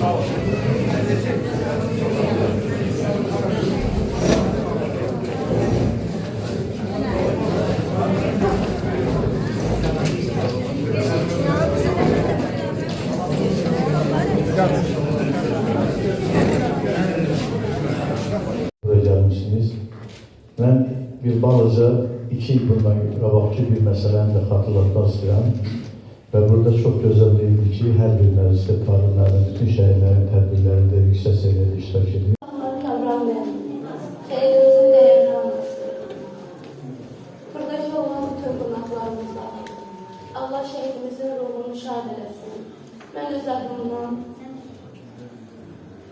Gelmişsiniz. Ben bir balaca 2 yıl bundan qabaqki bir məsələni də xatırlatmaq istəyirəm. Və burada çox gözəlliydi ki, hər bir məclisdə tarihlərin, bütün şəhərlərin tədbirlərində yüksək səviyyədə iştirak edir. Buradaki olan bütün qonaqlarımıza Allah şəhidimizin ruhunu şad eləsin. Mən öz adımdan,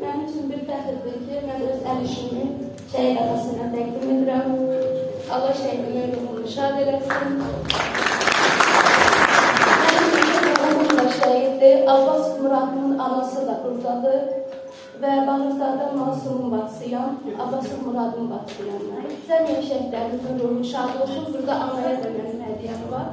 mənim üçün bir fəxirdir ki, mən öz əl işimi şəhid atasına təqdim edirəm. Allah şəhidimin ruhunu şad eləsin. Abbas Murad'ın anası da buradadır ve Bağırzade Masum'un bacısıyam, Abbas Murad'ın bacısıyam. Cəmiyyət şəhidlərimizin ruhu şad olsun. Burada anaya da mənim hədiyyəm var.